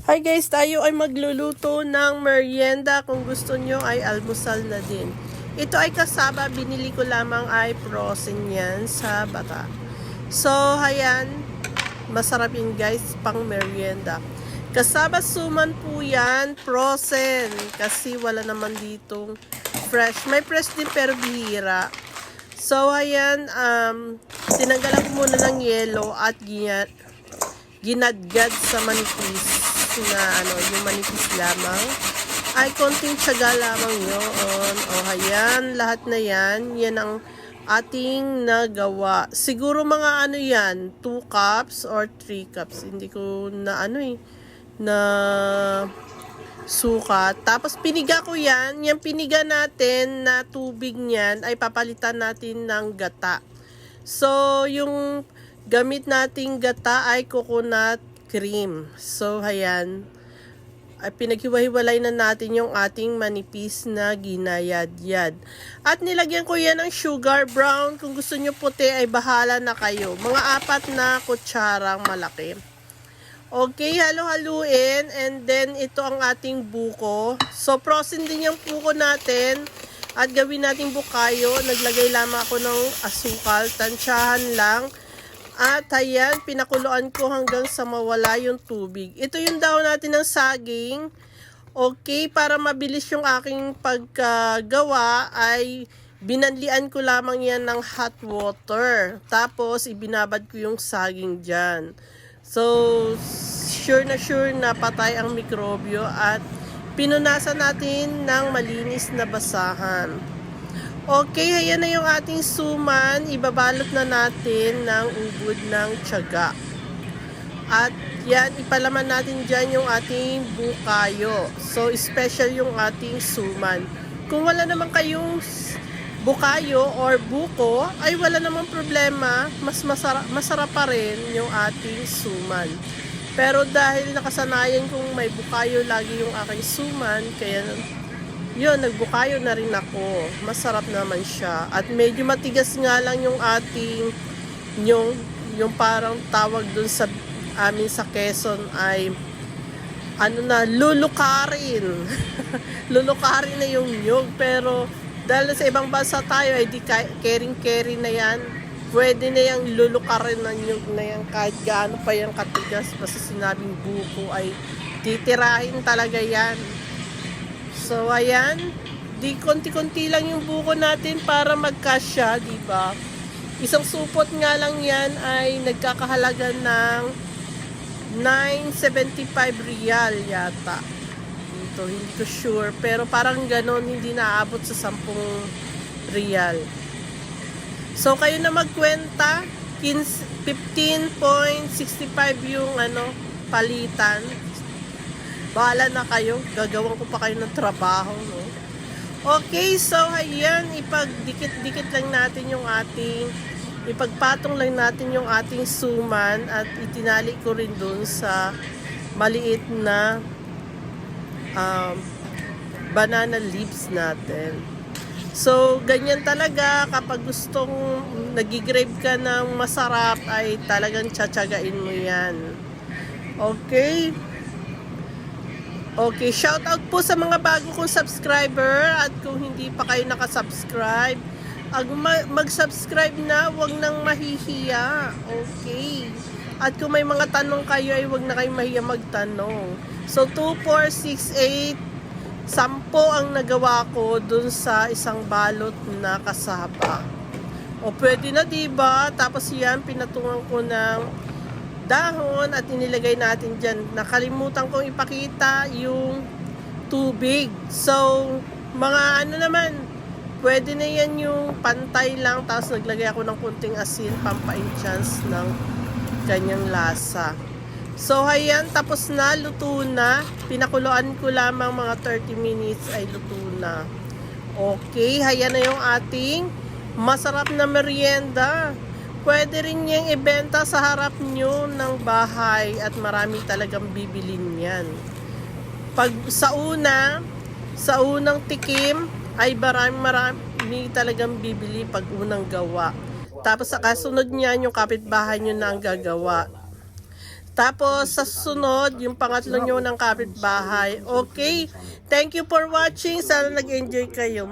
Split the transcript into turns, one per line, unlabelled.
Hi guys, tayo ay magluluto ng merienda. Kung gusto nyo ay almusal na din. Ito ay kasaba, binili ko lamang ay frozen yan sa bata. So, ayan, masarap yun guys, pang merienda. Kasaba suman po yan, frozen. Kasi wala naman ditong fresh. May fresh din pero bihira. So, ayan, tinanggalan ko muna ng yelo at ginadgad sa manipis na yung manipis lamang ay konting tiyaga lamang yun. Ayan, lahat na yan ang ating nagawa. Siguro mga yan, 2 cups or 3 cups, hindi ko na na sukat. Tapos piniga ko yan, yung piniga natin na tubig niyan ay papalitan natin ng gata. So yung gamit nating gata ay coconut cream. So, ayan. Ay, pinaghiwa-hiwalay na natin yung ating manipis na ginayad-yad. At nilagyan ko yan ng sugar brown. Kung gusto nyo puti ay bahala na kayo. Mga 4 na kutsarang malaki. Okay, halo-haluin. And then, ito ang ating buko. So, frozen din yung buko natin. At gawin natin bukayo. Naglagay lamang ako ng asukal. Tansyahan lang. At ayan, pinakuluan ko hanggang sa mawala yung tubig. Ito yung dahon natin ng saging. Okay, para mabilis yung aking pagkagawa ay binanlian ko lamang yan ng hot water. Tapos, ibinabad ko yung saging dyan. So, sure na patay ang mikrobyo at pinunasan natin ng malinis na basahan. Okay, ayan na yung ating suman. Ibabalot na natin ng ubod ng tiyaga. At yan, ipalaman natin dyan yung ating bukayo. So, special yung ating suman. Kung wala naman kayong bukayo or buko, ay wala namang problema. Mas masarap pa rin yung ating suman. Pero dahil nakasanayan kong may bukayo lagi yung aking suman, kaya yun, nagbukayo na rin ako. Masarap naman siya. At medyo matigas nga lang yung ating, yung parang tawag dun sa amin sa Quezon ay, lulukarin. Lulukarin na yung nyug. Pero, dahil sa ibang bansa tayo, ay di caring na yan. Pwede na yung lulukarin na nyug na yan. Kahit gaano pa yung katigas, basta sinabing buko ay titirahin talaga yan. So, ayan. Di konti-konti lang yung buko natin para magkasya, di ba? Isang supot nga lang yan ay nagkakahalaga ng 9.75 real yata. Dito, hindi ko sure. Pero parang ganon, hindi naabot sa 10 real. So, kayo na magkwenta. 15.65 yung palitan. Bahala na kayo. Gagawan ko pa kayo ng trabaho, no? Okay, so ayan, ipagdikit-dikit lang natin yung ipagpatong lang natin yung ating suman at itinali ko rin dun sa maliit na banana leaves natin. So, ganyan talaga kapag gustong nag-grave ka ng masarap ay talagang tsatsagain mo yan. Okay? Okay, shout out po sa mga bago kong subscriber at kung hindi pa kayo nakasubscribe, mag-subscribe na, wag nang mahihiya. Okay. At kung may mga tanong kayo ay wag na kayong mahiya magtanong. So 2, 4, 6, 8, 10 ang nagawa ko dun sa isang balot na kasaba. O pwede na, diba? Tapos yan, pinatungan ko ng dahon at inilagay natin dyan. Nakalimutan kong ipakita yung tubig. So, mga naman, pwede na yan yung pantay lang. Tapos naglagay ako ng kunting asin, pampa-enhance ng kanyang lasa. So, ayan, tapos na, luto na. Pinakuluan ko lamang mga 30 minutes ay luto na. Okay, ayan na yung ating masarap na merienda. Pwede rin niyang ibenta sa harap nyo ng bahay at marami talagang bibilin yan. Pag sa unang tikim ay marami talagang bibili pag unang gawa. Tapos sa kasunod niyan yung kapitbahay nyo na ang gagawa. Tapos sa susunod, yung pangatlo nyo ng kapitbahay. Okay? Thank you for watching. Sana nag-enjoy kayo.